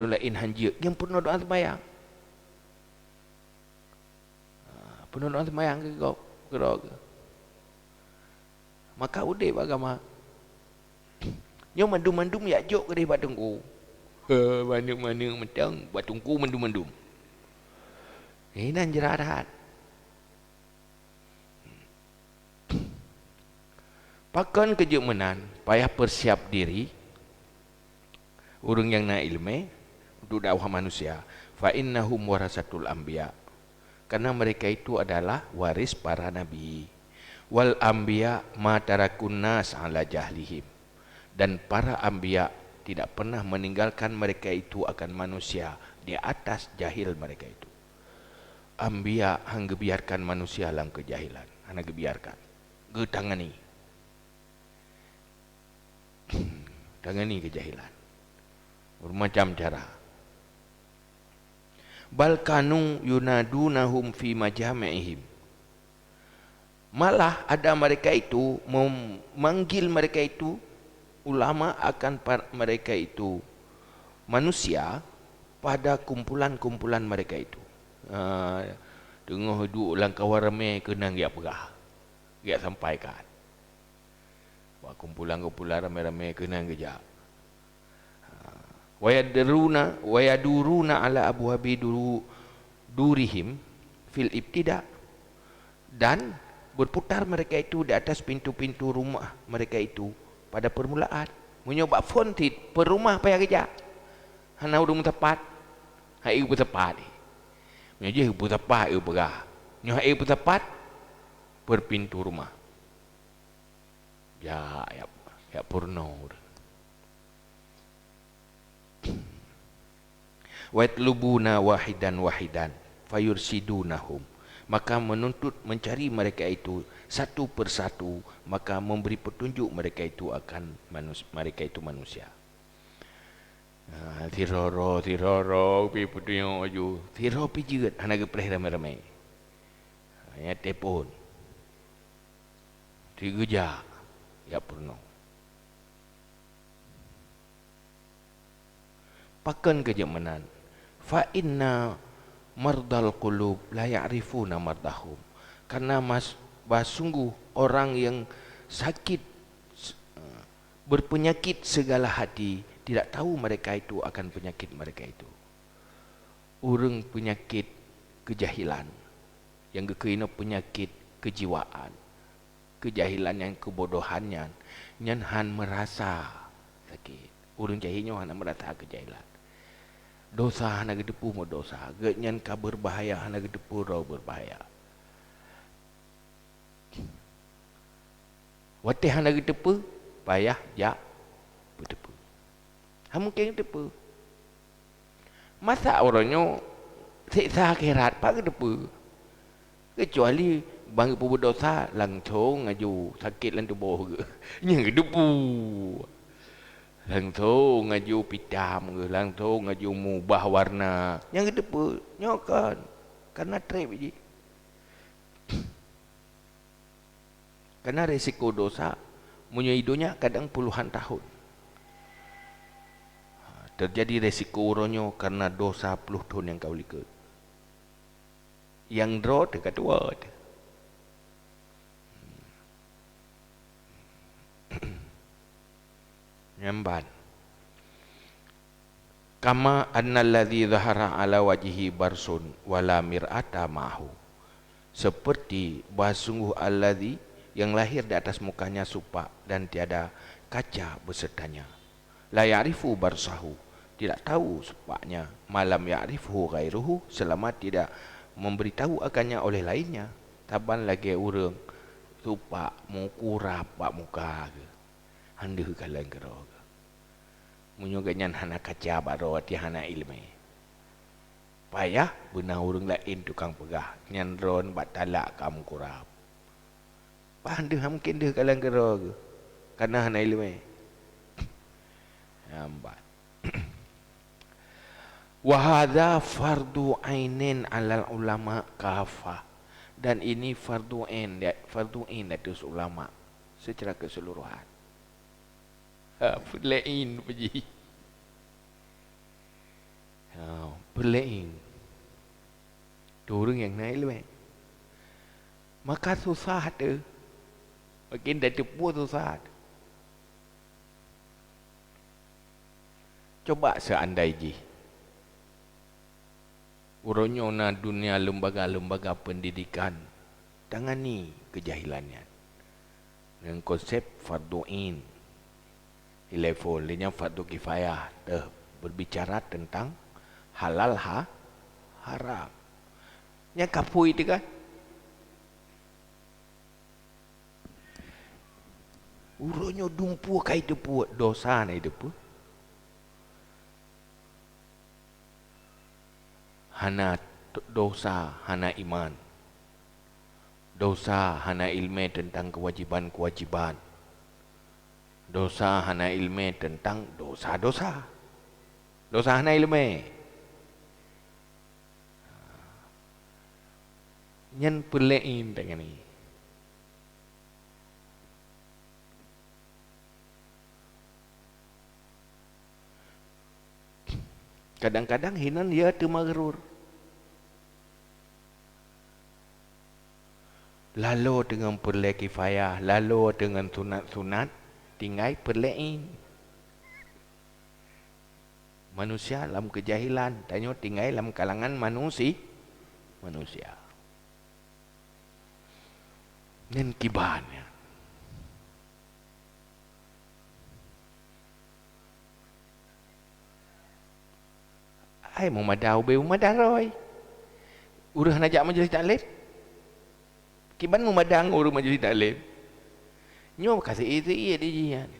lain hanjir yang penuh doa sembahyang. Penuh doa sembahyang ke kau ke. Maka udai agama. Nyo mandum-mandum ya jok ke dia batungku. Mana-mana mentang batungku mandum-mandum. Ini nan jerahat. Pakan kejemenan, payah persiap diri. Orang yang nak ilmu untuk dakwah manusia. Fa innahum warasatul anbiya. Karena mereka itu adalah waris para nabi. Wal anbiya ma tarakun nas ala jahlihim. Dan para anbiya tidak pernah meninggalkan mereka itu akan manusia di atas jahil mereka itu. Anbiya hang biarkan manusia dalam kejahilan. Hang biarkan. Getangani. Tangani kejahilan. Bermacam cara. Bal kanu yunadunahum fi majami'ihim. Malah ada mereka itu memanggil mereka itu ulama akan mereka itu manusia pada kumpulan-kumpulan mereka itu. Tengah duduk dalam kawan ramai kena dia perah. Dia sampaikan. Kumpulan-kumpulan ramai-ramai kena kejap. Wayaduruna ala abwabi durihim fil ibtida. Dan berputar mereka itu di atas pintu-pintu rumah mereka itu pada permulaan. Menyoba fontit per rumah payah kerja. Hana udung tepat. Hai ibu tepat. Menjadi ibu tepat ibu perah. Nyoh ibu tepat per pintu rumah. Ya purno. Watlubuna wahidan fayursidunahum. Maka menuntut mencari mereka itu satu persatu, maka memberi petunjuk mereka itu akan mereka itu manusia. Tiroro pi petunjuk aju. Tiro pi jeut anak gepreh ramai-ramai. Ya telefon. Tiga ya purno. Pakan kejemanan. Fa inna mardal qulub la ya'rifuna mardahum. Karena sungguh orang yang sakit berpenyakit segala hati tidak tahu mereka itu akan penyakit mereka itu. Orang penyakit kejahilan yang kekena penyakit kejiwaan, kejahilan yang kebodohannya, nyanhan merasa sakit. Orang jahilnya hana merasa kejahilan. Dosa hana gedepu mo dosa, genyan ka berbahaya hana gedepu ro berbahaya. Watih hana gedepu payah ja bedepu. Ha mungkin gedepu. Masa orangnya siksa akhirat pak gedepu. Kecuali bang berdosa langsung ngaju sakit lan tubuh ke. Nya gedepu. Langsung ngaju pitam ke, langsung ngaju mubah warna. Yang kita pun nyokan. Karena trip je. Karena risiko dosa punya hidupnya kadang puluhan tahun. Terjadi risiko uronyo karena dosa puluh tahun yang kau lihat. Yang draw dekat tua. Nyamban. Kama annalladzi dhahara ala wajhi barsun wala mir'ata mahu. Seperti bahasungguh alladzi yang lahir di atas mukanya supak dan tiada kaca besertanya. La ya'rifu barsahu. Tidak tahu supaknya. Malam ya'rifu ghairuhu. Selama tidak memberitahu akannya oleh lainnya. Taban lagi urang supak mukurap pak muka ke. Handuh kalian kerok. Munyoganyan hana kaca baro ti hana ilmu. Payah benar urang lain tukang pegah. Nyan ron batalak kamu kurap. Panduh mungkin deh kalian kerok. Karena hana ilmu. Nampak. Wa hadza fardu ainin 'alal ulama kafah. Dan ini fardu ain atas ulama secara keseluruhan. Fudlain puji. Berlein. Turun yang naik lu. Maka susah tu. Makin dah tepu susah. Coba seandainya urunyo na dunia lembaga-lembaga pendidikan tangani kejahilannya dengan konsep fardu'in level dia fardu kifayah berbicara tentang halal haram yang kapui itu kan urunyo dumpu kai depu dosa na depu hana dosa hana iman, dosa hana ilmu tentang kewajiban-kewajiban, dosa hana ilmu tentang dosa-dosa, dosa hana ilmu. Nyen pelein dengan ni. Kadang-kadang hinan dia termagerur. Lalu dengan perle kifayah, lalu dengan sunat-sunat, tinggal perlein. Manusia dalam kejahilan, tanya tinggal dalam kalangan manusia. Dan kibarnya. Ai mau madau be madah roy. Urah najak majlis taklim. Kiban mau madang urus majlis taklim. Nyo kasih itu dia jian.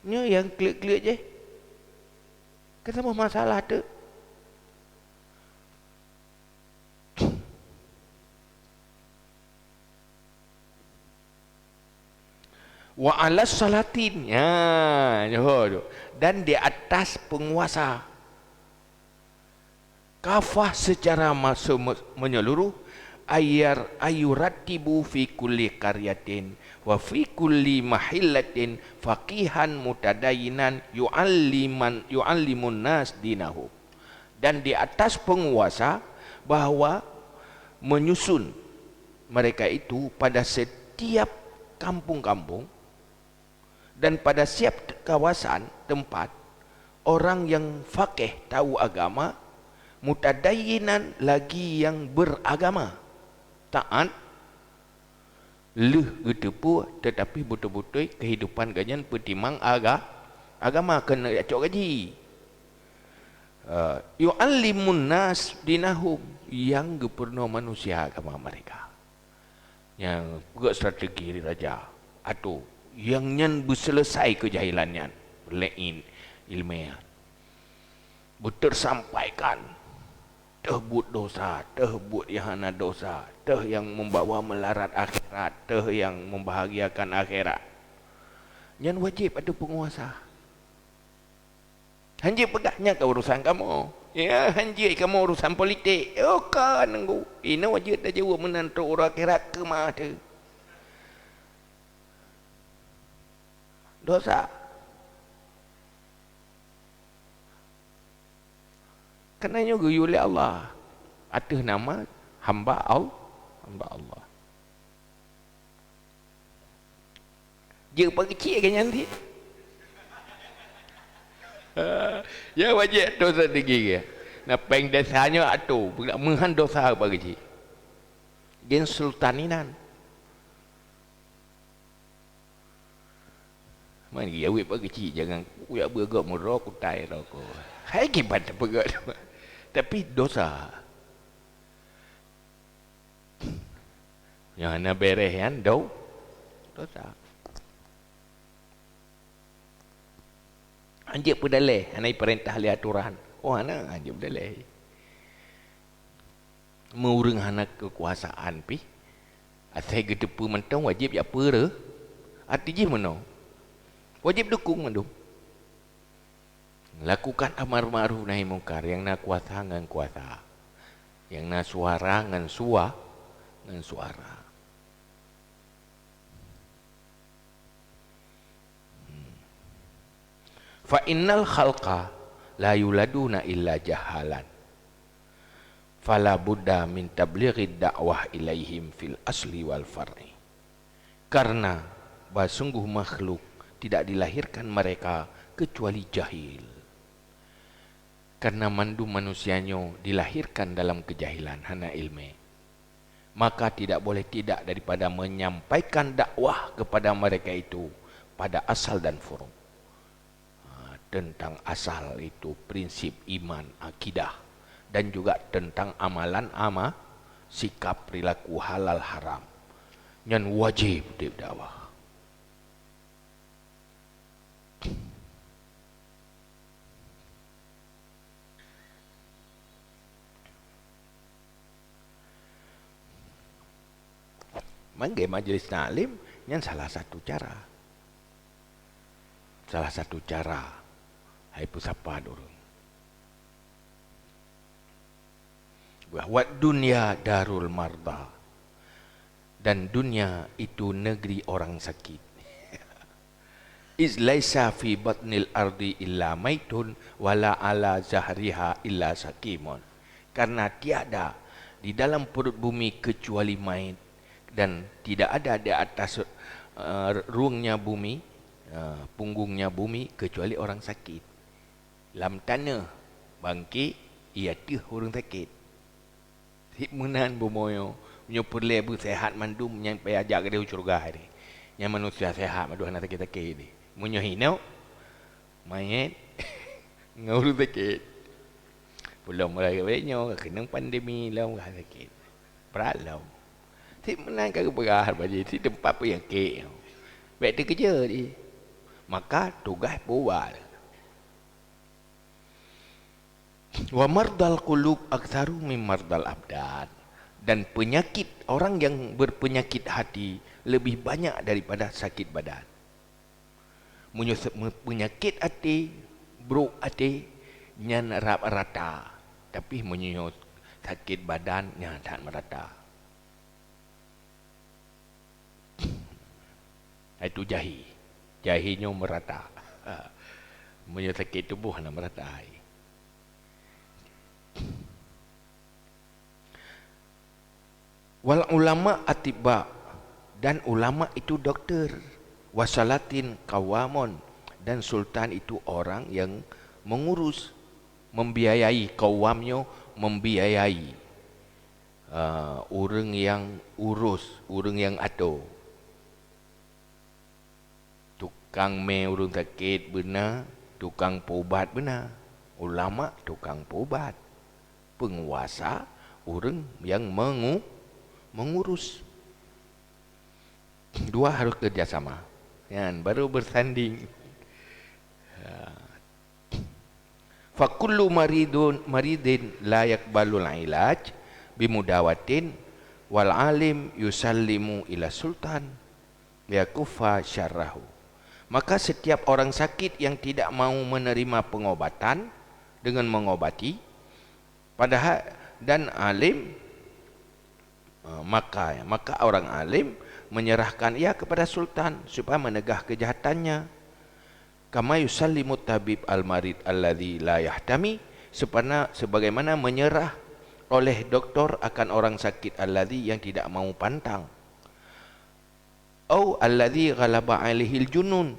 Nyo yang klik-klik je. Kenapa masalah tu? Wa alas salatin. Ya, dan di atas penguasa kafah secara menyeluruh ayuratibu fi kulli qaryatin wa fi kulli mahillatin faqihan mutadayinan yu'allimun nas dinahu. Dan di atas penguasa bahawa menyusun mereka itu pada setiap kampung-kampung dan pada setiap kawasan tempat orang yang faqih tahu agama, mutadayinan lagi yang beragama, taat leh gitu pu tetapi betul-betul kehidupan ganyan petimang agama kena acok gaji. Yu'allimun nas dinahum, yang gepurno manusia agama mereka. Yang juga strategi raja atau yang nyan berselesai kejahilannya lein ilmiah bertersampaikan tehbut dosa, tehbut yang hana dosa, yang membawa melarat akhirat, yang membahagiakan akhirat. Yang wajib ada penguasa. Hanji pegahnya ke urusan kamu. Ya, hanji kamu urusan politik. Oh kan nunggu. Ini wajib dah jawab menantu orang akhirat ke mana? Dosa. Kenanya guyu oleh Allah. Atas nama hamba Allah. Dia pagi cik kan nanti. Ya wajib dosa tinggi. Nah peng desanya atu, menghan dosa pagi cik. Gen sultaninan. Mana dia awet pagi cik, jangan kuyak bergak merok kutai rokok. Hai gimana bergak. Tapi dosa. Yang nak beres kan, dosa. Anjir pedalai, anai perintah li aturan. Oh anak anjir pedalai. Mengurung anak kekuasaan pi. Asai gedepu mentang wajib ya pera. Arti je mana? Wajib dukung mandum. Lakukan amar ma'ruf nahi mungkar, yang nak kuasa ngan kuasa, yang nak suara ngan suara. Fa innal khalqa la yuladuna illa jahalan. Fala budda min tablighi da'wah ilaihim fil asli wal far'i. Karena sungguh makhluk tidak dilahirkan mereka kecuali jahil. Karena mandu manusianya dilahirkan dalam kejahilan, hana ilmu. Maka tidak boleh tidak daripada menyampaikan dakwah kepada mereka itu pada asal dan furu. Tentang asal itu prinsip iman, akidah, dan juga tentang amalan sikap perilaku halal haram yang wajib didakwah. Mangge majlis taklim yang salah satu cara. Salah satu cara. Hai pusapa dulu. Bahwa dunia darul marda. Dan dunia itu negeri orang sakit. Iz laisa fi batnil ardi illa maitun wala ala zahriha illa sakimun. Karena tiada di dalam perut bumi kecuali mait, dan tidak ada di atas ruangnya bumi, punggungnya bumi kecuali orang sakit. Lam tanah bangkit ia tuh orang sakit. Hikmunan bumoyo punya perlebu sehat mandum yang payah jaga dia surga ni. Yang manusia sehat madu anak kita ni. Munyo hinau mayat ngurus sakit. Belum mulai benyo kena pandemi lau sakit. Peralau. Si menang kagak berahal bagi si tempat pun yang kek. Baik dia kerja ni. Maka tugas buat. Wa mardal qulub aktsaru min mardal abdan. Dan penyakit orang yang berpenyakit hati lebih banyak daripada sakit badan. Munyo penyakit hati, buruk hati nyan rata. Tapi munyo sakit badan nyan tak merata. Itu jahi. Jahinya merata. Munyo sakit tubuh nak merata. Wal ulama atibba, dan ulama itu dokter. Wasalatin kawamun, dan sultan itu orang yang mengurus, membiayai. Kawamnya membiayai orang yang urus, orang yang atur. Tukang urung sakit benar, tukang pobat benar. Ulama tukang pobat. Penguasa orang yang mengurus. Dua harus kerjasama. Kan baru bersanding. Fakullu maridin la yaqbalul ilaj bimudawatin wal alim yusallimu ila sultan yakufa syarrahu. Maka setiap orang sakit yang tidak mau menerima pengobatan dengan mengobati, padahal dan alim, maka orang alim menyerahkan ia kepada sultan supaya menegah kejahatannya. Kama yusallimu tabib al-marid alladhi la yahtami, sebagaimana menyerah oleh doktor akan orang sakit alladhi yang tidak mau pantang. Au alladhi ghalaba alaihil junun,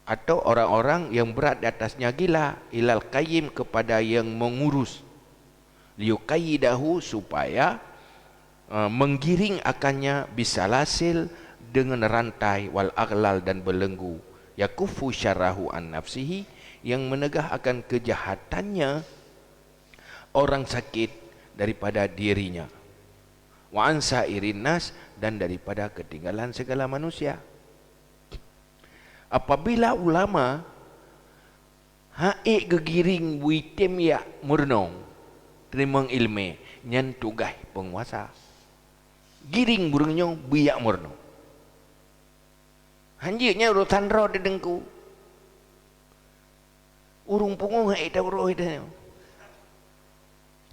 atau orang-orang yang berat di atasnya gila, ilal qayyim, kepada yang mengurus, liyuqayyidahu, supaya menggiring akannya, bisalasil, dengan rantai, wal aghlal, dan belenggu, yakufu syarahu an nafsihi, yang menegah akan kejahatannya orang sakit daripada dirinya, wa ansa irin nas, dan daripada ketinggalan segala manusia. Apabila ulama haik gegiring buitem ya murnong terima ilmu nyan tugas penguasa, giring burungnya biak murno. Hanjirnya urusan roh di dengku. Urung pungung haik dah roh dah.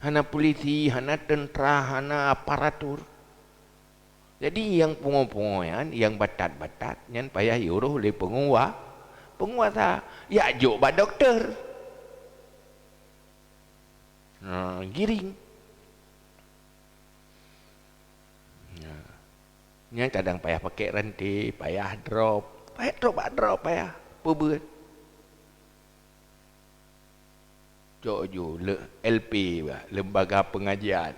Hana polisi, hana tentera, hana aparatur. Jadi yang pungo-pungoyan, yang batat-batat, yang payah yuruh oleh penguasa. Ya juk ba doktor. Giring. Nya kadang payah pakai rantai, payah drop. Payah pebuat. Jok LP bah, lembaga pengajian.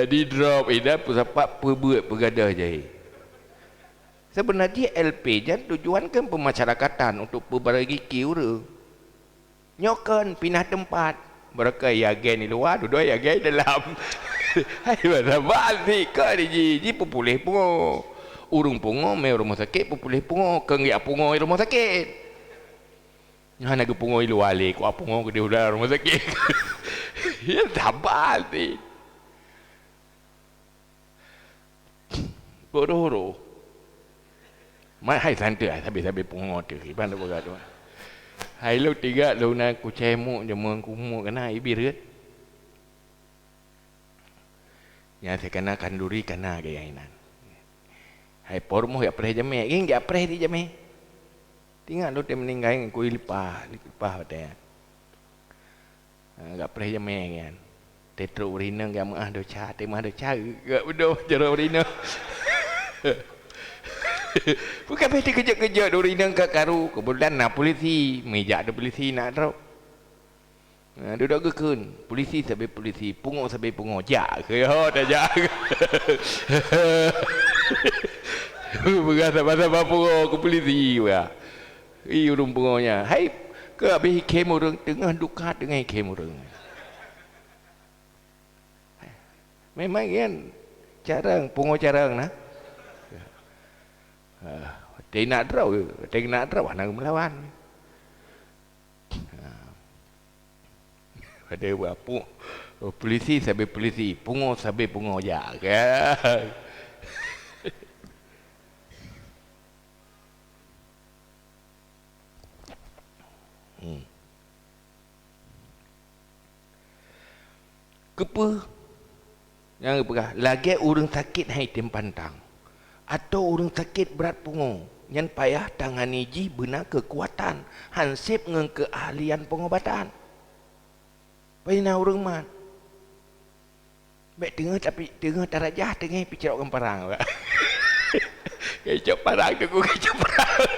Di drop ida pusat pebuat pegadah jahit. Sebenarnya LP jan tujuan kan pemasyarakatan untuk berbagi kiura. Nyokan pindah tempat. Mereka yagen di luar, duduk yagen dalam. Hai mana balik ke ji populeh pungo. Urung pungo me rumah sakit populeh pungo, kengiak pungo rumah sakit. Hana ke pungo ilu wale, ku pungo ke dia rumah sakit. Ya tabal ni. Bodoh. Mai hai santai sampai pungo tu. Iban apa tu? Hai lu tiga lu na ku cemuk jamuan kumu kena ibirit. Ya saya kena kanduri kena gaya inan. Hai pormo ya preh jame, ging ya preh di jame. Tinggal lu tem meninggal ku lipah patah. Gak preh jame kan. Tetro urina gak mah do cha, te mah do cha gak bedo jero urina. Bukan pasti kejap-kejap duri nang karu. Kemudian nak polisi, meja ada polisi nak drop. Duduk gekun, polisi sampai polisi, pungo sampai pungo, jak ke ho dah jak. Bukan sama-sama pungo ke polisi ya. Urung pungonya. Hai ke habis kem urang tengah dukat dengan kem urang. Memang kan carang pungo carang nah. Dia nak draw nak melawan. Ada apa? Polisi sampai polisi, pungo sampai pungo ya kan. Kepa yang apa? Lagi orang sakit hai tem pantang. Atau orang sakit berat pungo yang payah tangani ji benar kekuatan hansip dengan keahlian pengobatan payah orang man baik tengah tapi tengah tarajah tengah picerok parang kecap parang tu kecap parang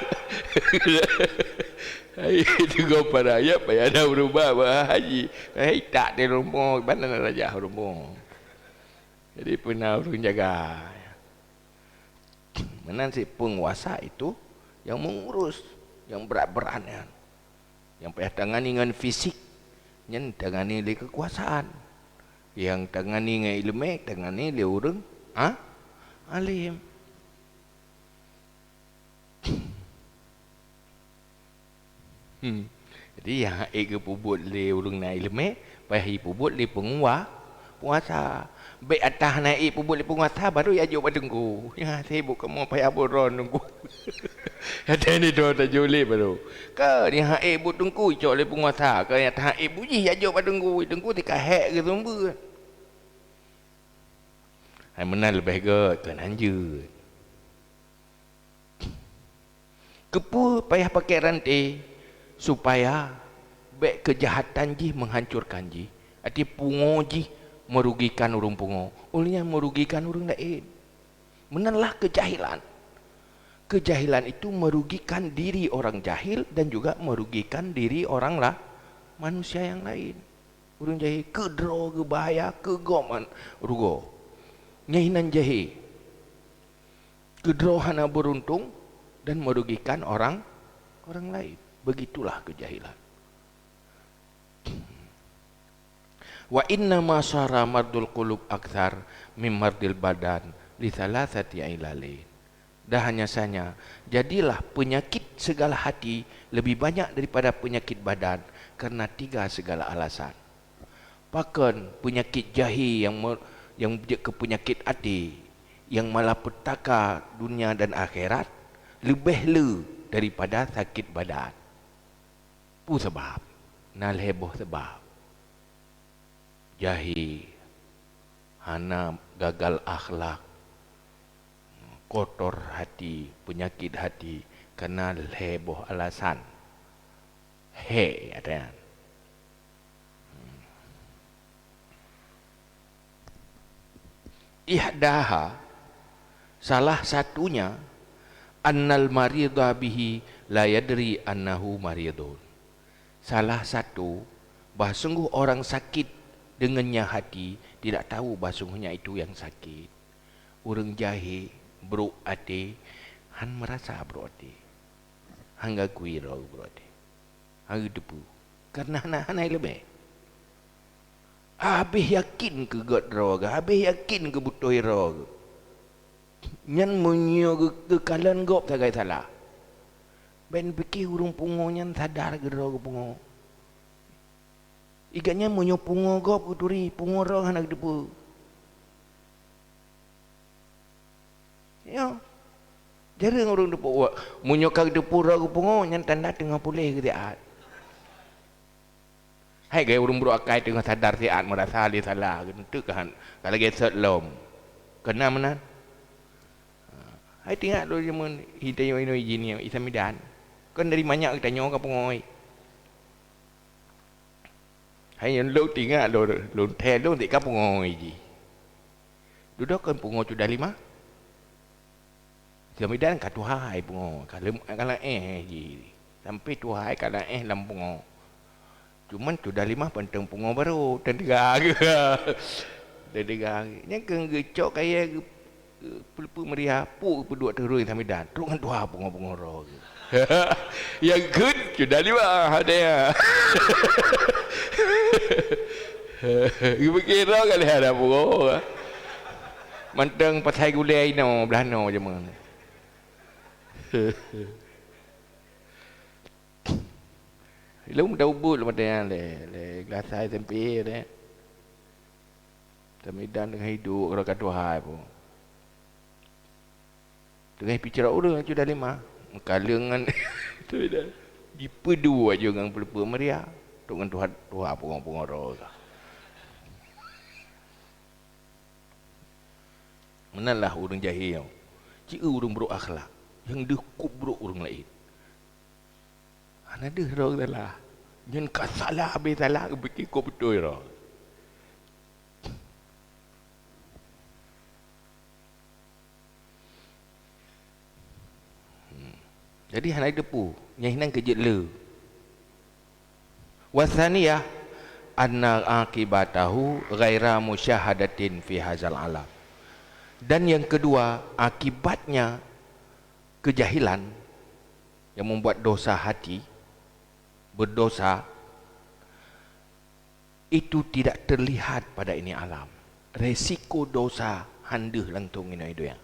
tengah parang ya payah ada berubah haji tak di rumah mana tarajah rumah jadi pernah orang jaga. Mana si penguasa itu yang mengurus, yang berat-beratnya, yang payah tangani dengan fisik, yang tangani dengan kekuasaan, yang tangani dengan ilmu, tangani dengan orang, alim. Jadi yang ego pubut le orang na ilmu, payah pubut le penguasa. Baik atas naik pubut le penguasa baru ya jauh badengku. Ya sibuk kamu payah boron nunggu. Ada ni dah tak joleh baru. Ke ni haik but tungku cok le penguasa. Ke yang tak haik buji ya jauh badengku. Dengku tika hek ke sumber. Hai menal lebih ke kananjut. Kepu payah pakai rantai supaya baik kejahatan ji menghancurkan ji. Arti pungo ji merugikan orang pungo. Olehnya merugikan orang lain. Menalah kejahilan. Kejahilan itu merugikan diri orang jahil dan juga merugikan diri orang lah manusia yang lain. Orang jahil kedro ke bahaya ke goman rugo. Nyahinan jahil. Kedro hana beruntung dan merugikan orang lain. Begitulah kejahilan. Wa inna ma syara mardul qulub akthar mim mardil badan li thalathati ilalin. Dah hanya saja jadilah penyakit segala hati lebih banyak daripada penyakit badan karena 3 segala alasan. Bahkan penyakit jahi yang ke penyakit hati yang malapetaka dunia dan akhirat lebih daripada sakit badan. Pu sebab nal heboh sebab jahi hana gagal akhlak kotor hati, penyakit hati, kenal heboh alasan. Ada. Ihdaha, salah satunya, annal maridha bihi la yadri annahu maridun. Salah satu, bahawa sungguh orang sakit dengannya hati tidak tahu bahawa sungguhnya itu yang sakit. Orang jahil bro ate, han merasa bro ate, hangga kuira bro ate, hangga depu, karena anak-anak lebih. Habis yakin ke god roga, habis yakin ke butuh roga. Nyan munyo ke kalan gop tak kaya salah. Ben fikir urung pungo nyan sadar ke roga pungo. Iganya munyo pungo gop ke turi, pungo roga anak depu. Ya. Jarang orang depu buat munyo kag depu roga pungo nyan tanda tengah pulih ke dia. Hai gaya urung bro akai tengah sadar siat merasa dia salah gitu kan. Kalau gaya setlom. Kena mana? Hai tengok lu jaman hitayo ino izin yang isamidan. Kan dari banyak kita nyawa ke pengoi. Hai yang lu tengok lu teh lu tik ka pengoi ji. Duduk kan pengoi sudah 5. Isamidan ka tuhai pengoi. Kalau ji. Sampai tuhai kalau lam pengoi. Cuman sudah 5 penteng pungo baru dan tiga dan tiga yang kengecok kayak pelpu meriah pu berdua terus sampai dan terungan tua pungo ro yang good sudah 5 ada ya kira kali ada pungo menteng pasai gulai no belano je mana Lung dah ubut lah macam le gelasai tempe le. Tamidan dengan hidup kalau kata hai pun. Dengan bicara orang sudah 5. Kalangan tu dah. Dipedu aja dengan pelpa meriah. Dengan Tuhan pungong roh. Manalah orang jahil. Jika orang buruk akhlak yang dikup buruk orang lain. Ana ada roh salah. Jangan kasalah habis salah fikir kau betul roh. Jadi hanai depu, nyahinan kejut le. Wasaniyah anna akibatahu ghaira musyahadatin fi hadzal alam. Dan yang kedua, akibatnya kejahilan yang membuat dosa hati, berdosa, itu tidak terlihat pada ini alam. Resiko dosa handuh lantung ini itu ya.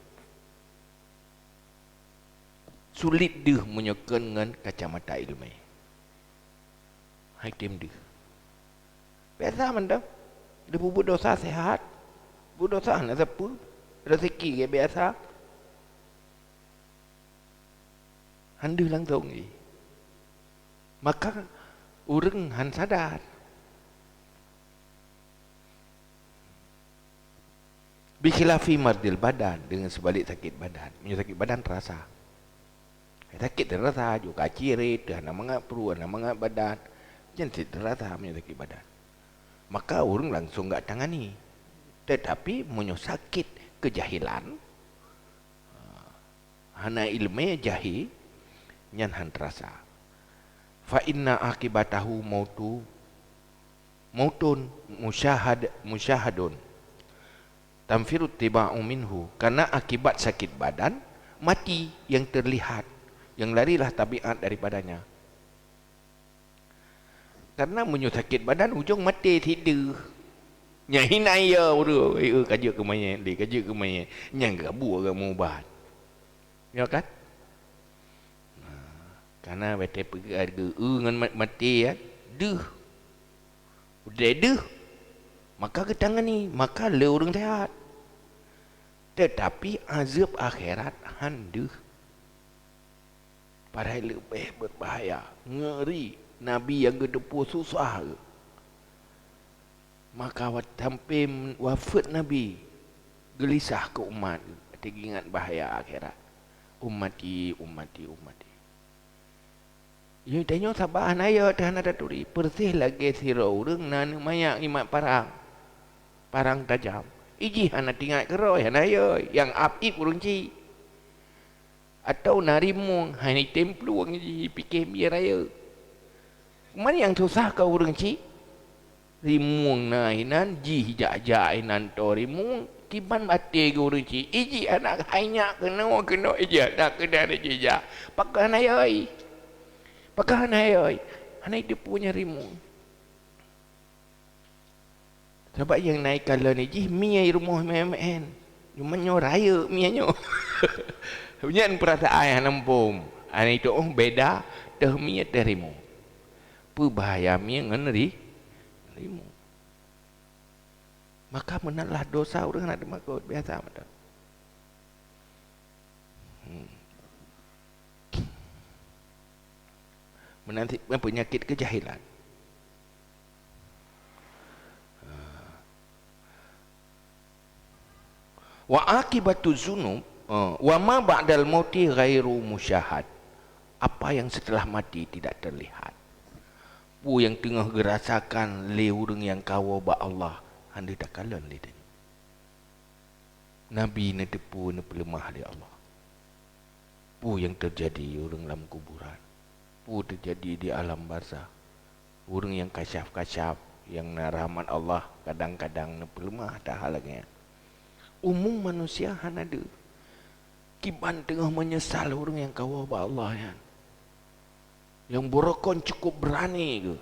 Sulit deh menyekan dengan kacamata ilmu. Hakim deh. Biasa mandang. Dia buat dosa sehat. Buat dosa nak apa? Rezeki ke biasa. Handuh lantung ni. Maka orang han sadar. Bikhilafi mardil badan, dengan sebalik sakit badan. Punya sakit badan terasa. Sakit terasa juga ciri, dah mengap perut, mengap badan. Jangan terasa punya sakit badan. Maka orang langsung enggak tangani. Tetapi punya sakit kejahilan, hana ilmu jahil, nyan han terasa. Fa inna akibatahu mautun musyahadun tamfirut tiba'u minhu, karena akibat sakit badan mati yang terlihat, yang larilah tabiat daripadanya. Karena munyo sakit badan ujung mati tidur nyahinai ya udah kaji ke mana di kaji ke mana nyang gabu agak mubat ya kan. Karena bete pergi harga dengan mati ya, duh, udah duh, maka ke tangan ni, maka le orang sehat. Tetapi azab akhirat handuh, padahal lebih berbahaya, ngeri. Nabi yang kedepu susah, maka sampai wafat Nabi, gelisah ke umat. Ketika ingat bahaya akhirat. Ummati, ummati, ummati. Ia tanya sabar naya tahan ada turi. Persih lagi sirau urang nan mayak imat parang. Parang tajam. Iji hana tinggal keroi hana ya yang apip urang ci. Atau narimung hani templu ang iji pikir biar raya. Mana yang susah kau urang ci? Rimung nainan ji jajai nan to rimung kiban mati ke urang ci. Iji anak hanya kena iji anak kena jejak. Pakai hana yai. Pakai hana yai. Hana dia punya rimung. Sebab yang naik kalau ni ji miai rumah MMN. Cumanya raya mianyo. Punya perasaan yang nampum. Ana itu beda dah miai terimu. Bahaya miai ngeneri rimu. Maka menalah dosa orang nak makut biasa macam. Menanti penyakit kejahilan. Wa akibatu zunub wa ma ba'dal mauti ghairu musyahad. Apa yang setelah mati tidak terlihat. Pu yang tengah gerasakan le urang yang kawa ba Allah anda tak kalan le tadi. Nabi ne depu ne pelemah di Allah. Pu yang terjadi urang dalam kuburan. Pu terjadi di alam barzah. Urang yang kasyaf-kasyaf yang rahmat Allah kadang-kadang ne pelemah dah halagnya. Umum manusia han ada. Kiban tengah menyesal orang yang kawa ba Allah ya. Yang borokon cukup berani ke?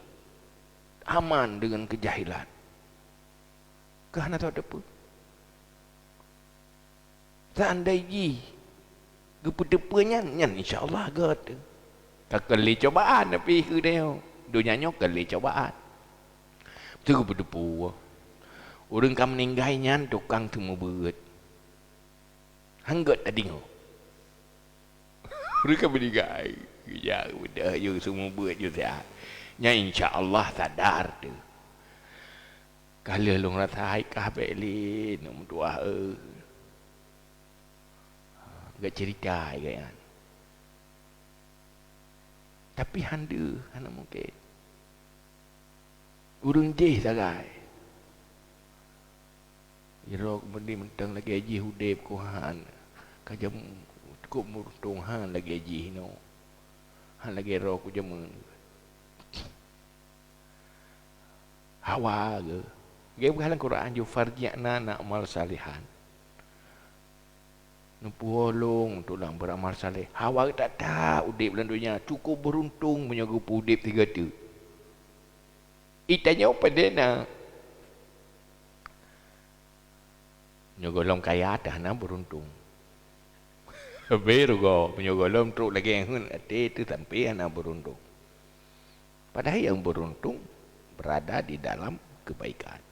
Aman dengan kejahilan. Kerana tahu apa? Seandainya kepedepannya nyan insya-Allah gad. Kekali cobaan tapi ke dia. Dunianya kali cobaan. Tu kepedepu. Orang kam meninggai nyan tukang temu beut. Hanggat tadi ngo. Orang kam meninggai. Ya udah you semua buat you sihat. Nya insya-Allah sadar tu. Kalau long rasai kah beli nom tua gak cerita kan. Tapi handa mungkin. Urang je sagai. Irok bendi mentang lagi haji hudib ku han. Kajam cukup murtung han lagi haji no. Han lagi roh ku jamun. Hawa ke. Dia dalam Quran ju farji'na na'mal salihan. Nupuolong tulang beramal saleh. Hawa tak tahu udip dalam dunia cukup beruntung menjaga udip 3 tu. Itanya apa dia nak? Nyogolong kaya dah nak beruntung. Beru go menyogolong teruk lagi yang hun ati itu sampai anak beruntung. Padahal yang beruntung berada di dalam kebaikan.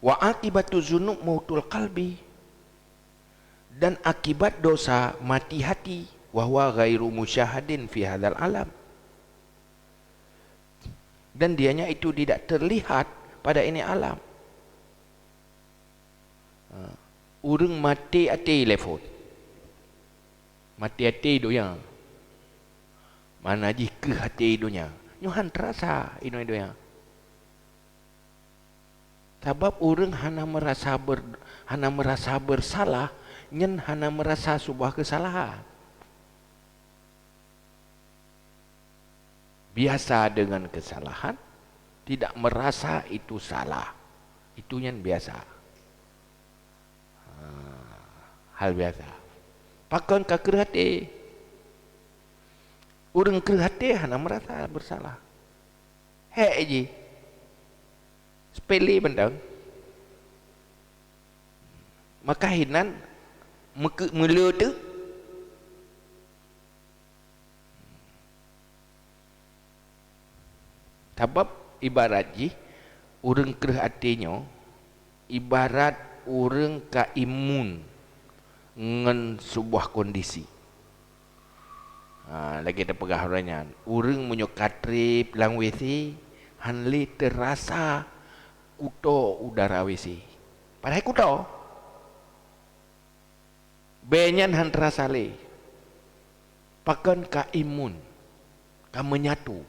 Wa akibatu dzunub mautul qalbi. Dan akibat dosa mati hati wa huwa ghairu musyahadin fi hadzal alam. Dan dianya itu tidak terlihat pada ini alam. Urang mati hati telefon. Mati hati doya. Mana jika hati donya. Nyuhan terasa ino doya. Sebab urang hana merasa bersalah, nyen hana merasa sebuah kesalahan. Biasa dengan kesalahan, tidak merasa itu salah. Itu yang biasa. Hal biasa. Pakon ka kerhati. Urang kerhati hana merasa bersalah. Hei je. Sepele bendang. Maka hinan mula tu sebab ibarat ji urang kereh hatinya ibarat urang ka imun ngan sebuah kondisi. Lagi ada pegah orangnya urang munyo katrip lang WC hanli terasa kuto udara WC. Padahal kuto. Benyan han terasa le. Pakan ka imun, ka menyatu.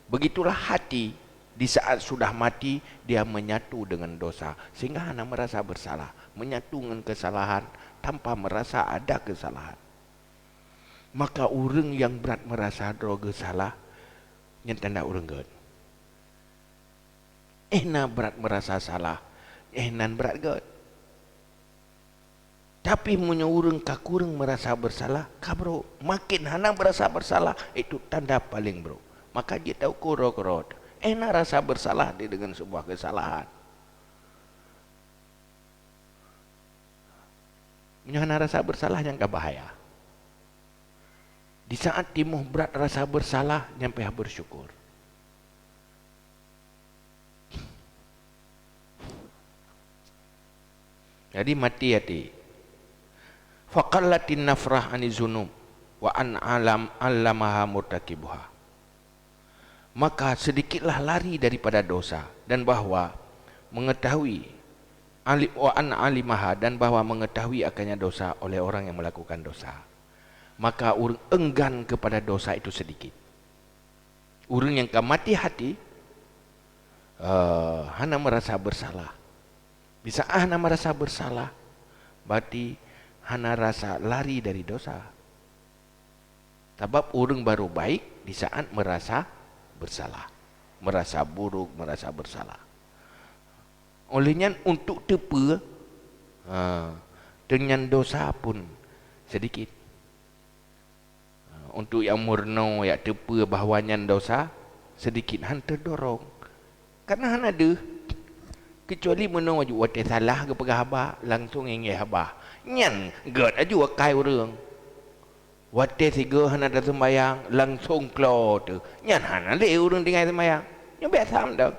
Begitulah hati di saat sudah mati dia menyatu dengan dosa sehingga hana merasa bersalah, menyatu dengan kesalahan tanpa merasa ada kesalahan. Maka orang yang berat merasa droga salah yang tanda orang god. Na berat merasa salah, nan berat god. Tapi punya orang kakurang merasa bersalah, bro, makin hana merasa bersalah, itu tanda paling bro. Maka dia tahu korok-korok. Na rasa bersalah dia dengan sebuah kesalahan. Punya hana rasa bersalah yang bahaya. Di saat timuh berat rasa bersalah, nyampe bersyukur. Jadi mati hati. Faqallatin nafrah ani zunub wa an allamaha murtakibuha. Maka sedikitlah lari daripada dosa dan bahwa mengetahui wa an alimaha dan bahwa mengetahui akannya dosa oleh orang yang melakukan dosa. Maka orang enggan kepada dosa itu sedikit. Orang yang mati hati hana merasa bersalah. Bisa hana merasa bersalah, berarti hana rasa lari dari dosa. Sebab orang baru baik di saat merasa bersalah, merasa buruk, merasa bersalah. Olehnya untuk tepa dengan dosa pun sedikit. Untuk yang murno, yang tepa bahawanya dosa sedikit, han terdorong. Karena han ada. Kecuali menang wajib wate salah ke pegah habah, langsung ingin habah. Nyan, gad aju wakai orang. Wate siga han ada sembayang, langsung keluar tu. Nyan han ada orang tinggal sembayang. Yang biasa dah.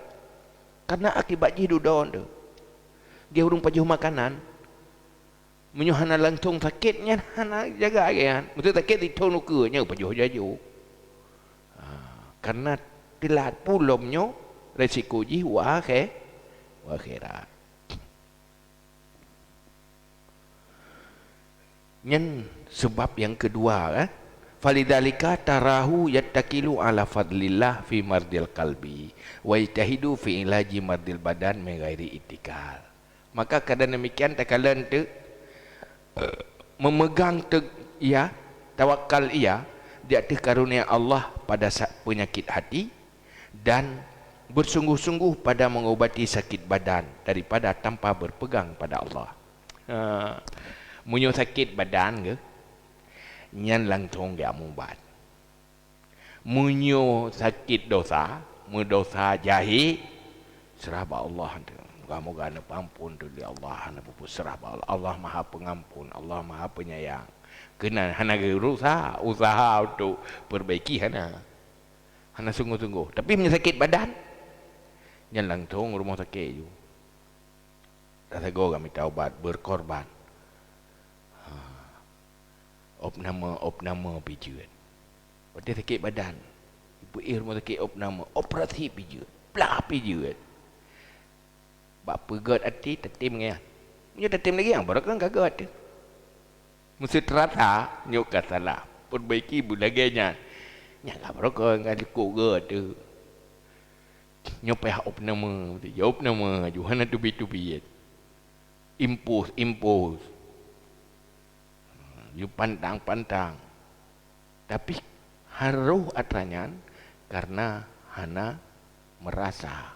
Karena akibat jidu daun tu. Dia orang pajuh makanan. Menyuhana langsung sakit, nyan han jaga kan. Mesti sakit di tonu ke, nya pajuh jaju. Karena telat pulomnya resiko jiwa akhirat. Nyen sebab yang kedua falidhalika tarahu yattakilu ala fadlillah fi mardil qalbi wa yatahidu fi ilaji mardil badan min ghairi ittikal. Maka kadang demikian takalan tu memegang ia tawakal ia di atas karunia Allah pada penyakit hati dan bersungguh-sungguh pada mengobati sakit badan daripada tanpa berpegang pada Allah. Munyo sakit badan ke, nyan langsung dia mubat. Munyo sakit dosa, dosa jahil, serah ba Allah. Moga-moga ana pampun tu di Allah, ana pupus serah ba Allah. Allah Maha Pengampun, Allah Maha Penyayang. Kena hana usaha untuk perbaiki hana sungguh-sungguh. Tapi punya sakit badan, yang langsung rumah sakit je. Rasa go kami taubat berkorban. Opnama pijut. Pada sakit badan. Ibu rumah sakit opnama. Operasi pijut. Pelah pijut. Bak pegat hati tetim ngaya. Punya tetim lagi yang baru kan kagat. Mesti terasa nyuka salah. Perbaiki bulaganya. Nyala baru kan cukup tu. Nyopeh opnama Johanna tubi impose you pantang tapi haruh atranyan karena hana merasa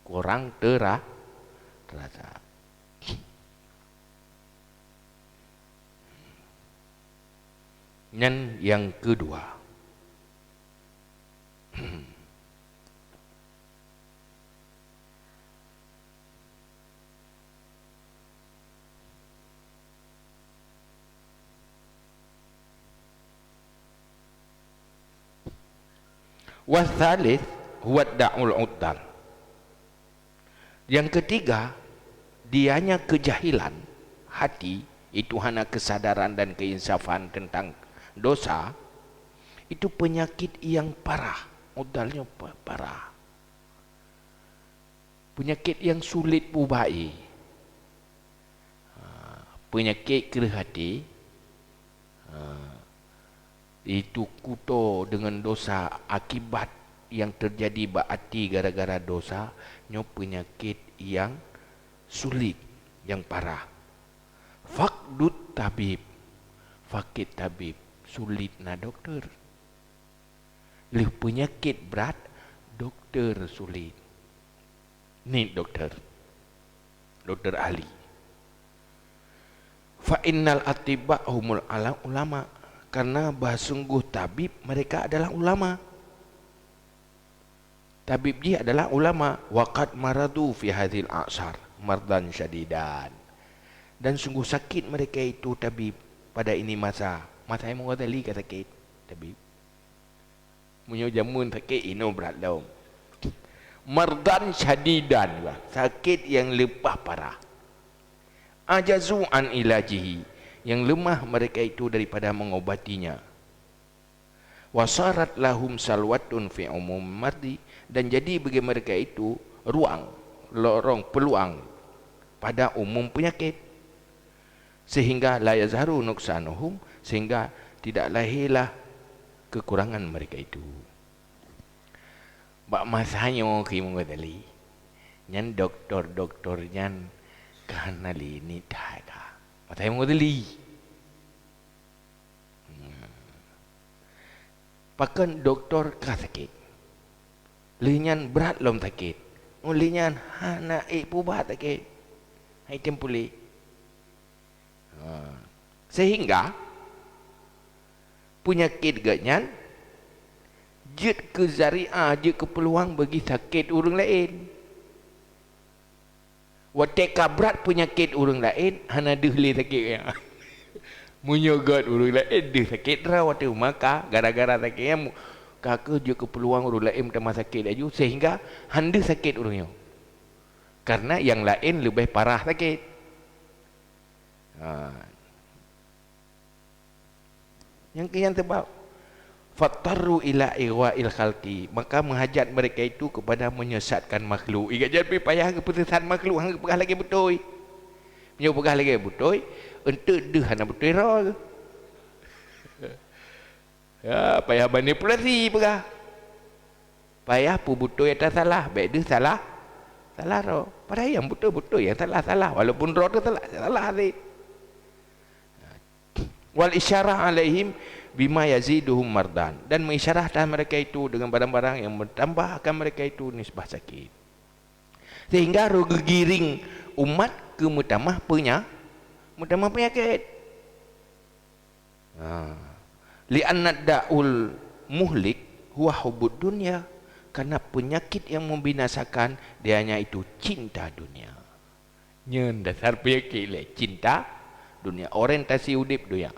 kurang terasa. Yang kedua wasalith huwa da'ul uddal. Yang ketiga, dianya kejahilan hati, itu hanya kesadaran dan keinsafan tentang dosa, itu penyakit yang parah, uddalnya parah. penyakit yang sulit ubai, penyakit kera hati, itu kuto dengan dosa, akibat yang terjadi berarti gara-gara dosa, nyo penyakit yang sulit, yang parah. Fakdut tabib, fakit tabib, sulit na dokter. Lih penyakit berat, dokter sulit. Ni dokter ahli. Fa innal atibba humul ulama, karena sungguh tabib mereka adalah ulama. Tabib dia adalah ulama. Waqad maradu fi hadhil a'sar mardan syadidan, dan sungguh sakit mereka itu tabib pada ini masa yang mengadali kata sakit tabib munyo jamun sakit ino berat daun mardan syadidan, sakit yang lebah parah. Ajazu an ilajihi, yang lemah mereka itu daripada mengobatinya. Wasarat lahum salwatun fi umum mardi, dan jadi bagi mereka itu lorong peluang pada umum penyakit, sehingga la yazharu nuksanuhum, sehingga tidak lahirlah kekurangan mereka itu. Bak masanya kimu gadali nyan doktor nyan kanali ni taga matay mo gadali pakan doktor kasakit linyan berat lom sakit ulinyan hana pubat sakit hai tempuli, sehingga penyakit ganyan jet ke zari'ah, jet ke peluang bagi sakit orang lain. Wateka berat penyakit orang lain, hana dehli sakit yang munyogat orang lain deh sakit rawat maka gara-gara sakit yang kakak jet ke peluang orang lain tambah sakit laju, sehingga handa sakit orangnya karena yang lain lebih parah sakit. Yang sebab fattaru ila ighwa'il khalqi, maka menghajat mereka itu kepada menyesatkan makhluk. Ikat jadi payah keputusan makhluk hang pegah lagi betul. Menyo pegah lagi betul, ente deh hana betul ro. Ya, payah manipulasi pegah. Payah pu betul yang salah, baik dia salah. Salah ro. Padahal yang betul-betul yang salah. Walaupun ro tu salah ni. Wal isyarah alaihim bima yaziduhum mardan, dan mengisyarahkan mereka itu dengan barang-barang yang menambahkan mereka itu nisbah sakit, sehingga giring umat ke mutamah penyakit. Li'anna da'ul muhlik huwa hubud dunya, karena penyakit yang membinasakan dia hanya itu cinta dunia. Nyen dasar penyakit le cinta dunia, orientasi hidup dunia.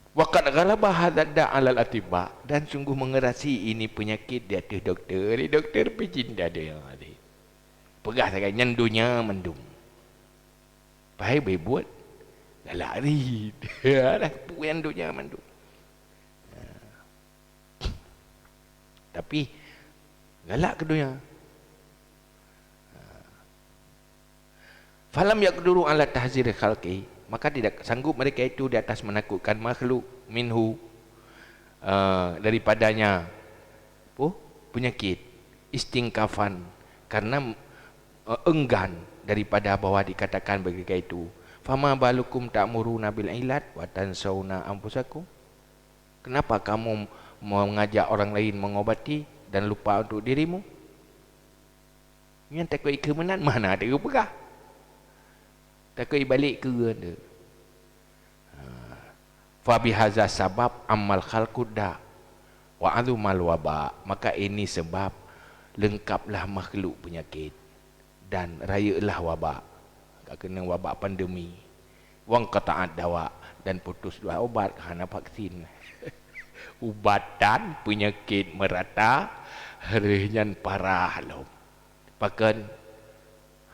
Waqad ghalaba hadzal alal atibba, dan sungguh mengerasi ini penyakit di atas doktor. Doktor pecinta dia ni. Pegah sangat nyendunya mendung. Pai buat galak ni. Dah puan dunya mendung. Tapi galak ke dunia. Falam yaqduru ala tahzir khalqi, maka tidak sanggup mereka itu di atas menakutkan makhluk minhu daripadanya penyakit istingkafan, karena enggan daripada bahwa dikatakan bagi mereka itu fama balukum ta'muruna bil ilat wa tansawna anfusakum, kenapa kamu mengajak orang lain mengobati dan lupa untuk dirimu? Yang takut kemenan mana ada pegah, takut balik ke anda. Fa bihaza sabab amal khalqudda wa azumal waba, maka ini sebab lengkaplah makhluk penyakit dan rayalah wabak, kena wabak pandemi, wang qata'at dawa, dan putus dua obat kerana vaksin. Ubatan penyakit merata harian parah lom. Pakan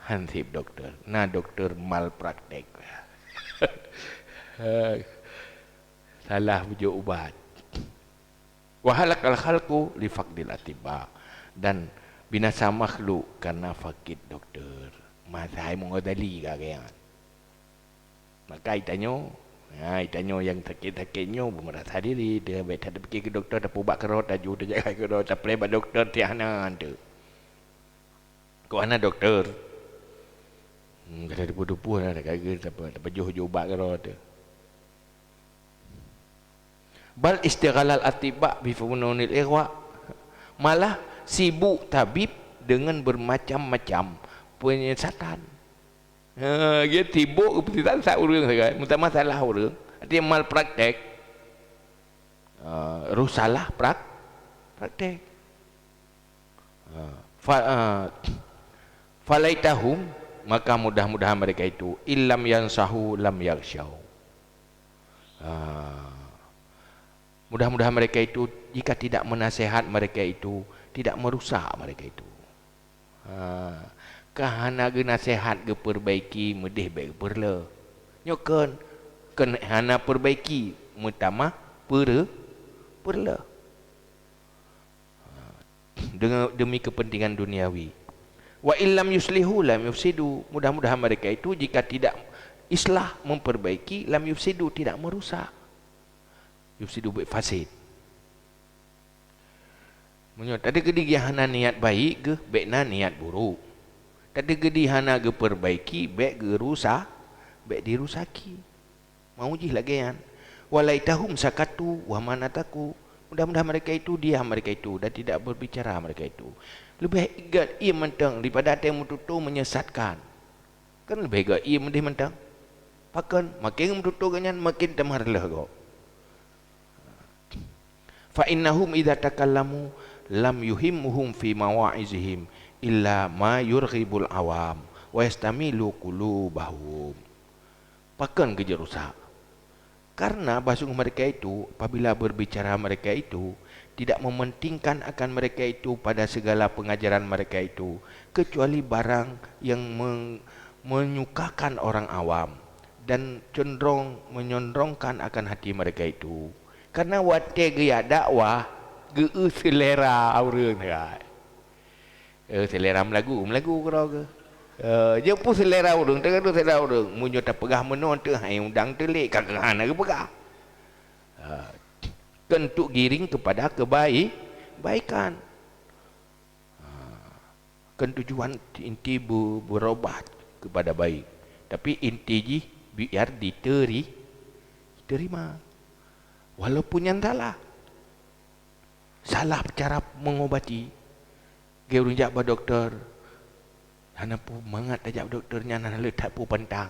hansip doktor. Nah doktor malpraktek. Salah bujuk ubat. Wahalakal khalqu li faqdil atibba, dan Binasa makhluk karena fakir doktor. Masai mengodali kagak. Maka itanyo, itanyo yang sakit-sakitnya merasa diri dia betul ada pergi ke doktor dah pubat kerot dah juda jaga kerot tak play doktor tiana tu. Kau ana doktor? Kata depu-depu dah kagak dapat juh ubat kerot tu. Bal istighalal atibak bi fununil ihwa. Malah sibuk tabib dengan bermacam-macam penyiasatan. Dia tibuk keputusan sat orang saja. Minta masalah orang. Dia mal praktek. Rusalah praktek. Falaitahum, maka mudah-mudahan mereka itu illam yansahu lam yaghshaw. Mudah-mudahan mereka itu jika tidak menasihat mereka itu tidak merusak mereka itu. Kahana ge nasihat ge perbaiki medih baik perle. Nyoken hana perbaiki mutama perle. Demi kepentingan duniawi. Wa illam yuslihu lam yufsidu. Mudah-mudahan mereka itu jika tidak islah memperbaiki lam yufsidu tidak merusak. Yufsidu baik fasid. Menyot ada gedi hana niat baik ke baikna niat buruk. Ada gedi hana ge perbaiki baik ge rusak baik dirusaki. Mau jih lagi kan. Walaitahum sakatu wa manataku. Mudah-mudahan mereka itu diam mereka itu dan tidak berbicara mereka itu. Lebih ingat ia mentang daripada ada yang menutup menyesatkan. Kan lebih ingat ia mendih mentang. Pakan makin menutup ganyan makin temarlah kau. Fa innahum idza takallamu lam yuhimmuhum fi mawa'izihim illa ma yurghibul awam wa yastamilu qulubahum. Pakan kerja rusak. Karena basung mereka itu apabila berbicara mereka itu tidak mementingkan akan mereka itu pada segala pengajaran mereka itu kecuali barang yang menyukakan orang awam dan cenderung menyondrongkan akan hati mereka itu. Karena wate gaya dakwah ge selera orang kan. Selera melagu kau ke. Dia pun selera orang, tengah tu selera orang. Munyo tak pegah menon tu hai undang telik kagak hana ke pegah. Kentuk giring kepada kebaikan. Kan tujuan inti berobat kepada baik. Tapi inti ji biar diterima. Walaupun yang salah cara mengobati. Dia runjak pada doktor. Hana pu mangat ajak doktornya hana letak pu pantang.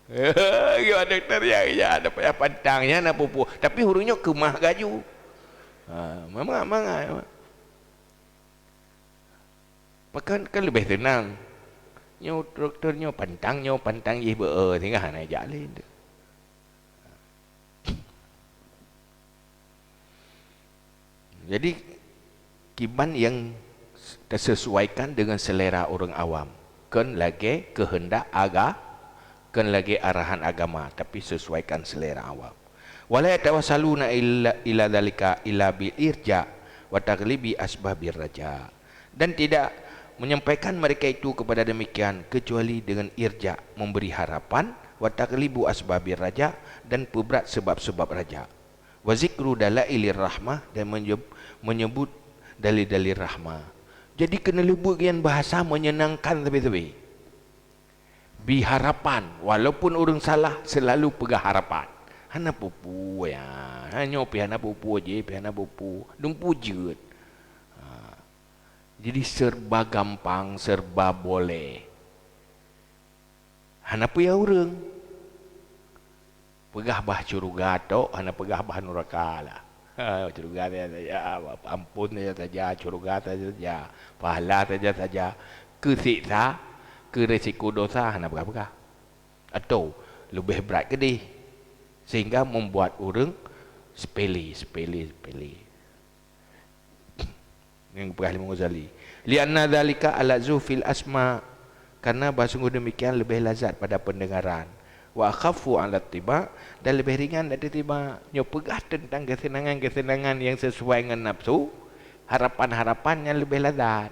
Dia doktor ya ada payah pantangnya hana pu. Tapi hurungnya kemah gaju. Memang. Pakan kan lebih tenang. Nyo doktornya pantang ye tinggal hana ajak lain tu. Jadi kiban yang tersesuaikan dengan selera orang awam. Kan lagi kehendak kan lagi arahan agama tapi sesuaikan selera awam. Wala yatawassaluna ila dzalika ila bil irja wa taghlibi asbabir raja. Dan tidak menyampaikan mereka itu kepada demikian kecuali dengan irja memberi harapan wa taghlibu asbabir raja dan pebrat sebab-sebab raja. Wa zikru dalailir rahmah dan menyebut dalil-dalil rahmah. Jadi kena lebut yang bahasa menyenangkan tapi biharapan walaupun orang salah selalu pegang harapan. Hana pupu ya. Hanya hana pupu je, hana pupu. Dumpu je. Jadi serba gampang, serba boleh. Hana pu ya orang. Pegah bah curuga tok, hana pegah bah neraka lah. Curuga saja, ampun saja, curuga saja, pahala saja, kesiksa, keresiko dosa, hana pegah-pegah. Atau lebih berat ke dia, sehingga membuat orang sepele. Yang pegah Imam Ghazali. Lianna dzalika ala zufil asma, karena sungguh demikian lebih lazat pada pendengaran. Wa khafu ala tiba, dan lebih ringan dari tiba. Nyo pegah tentang kesenangan yang sesuai dengan nafsu, harapan-harapan yang lebih lazat.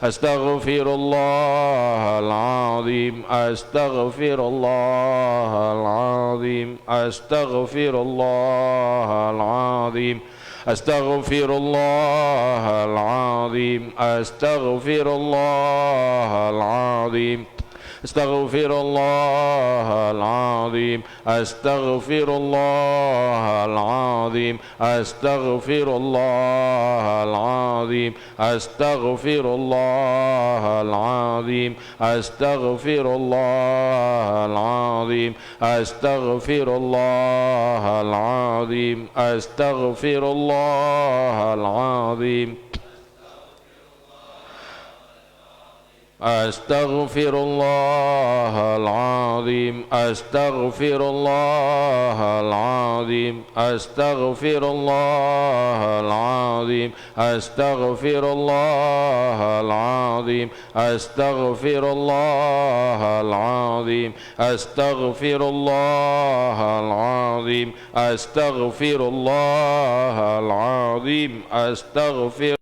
Astaghfirullahaladzim, astaghfirullahaladzim, astaghfirullahaladzim, astaghfirullahaladzim, astaghfirullahaladzim. Astaghfirullahaladzim, astaghfirullahaladzim, astaghfirullahaladzim, astaghfirullahaladzim, astaghfirullahaladzim, astaghfirullahaladzim, astaghfirullahaladzim. Astaghfirullahaladzim, astaghfirullahaladzim, astaghfirullahaladzim, astaghfirullahaladzim, astaghfirullahaladzim, astaghfirullahaladzim, astaghfirullahaladzim, astaghfir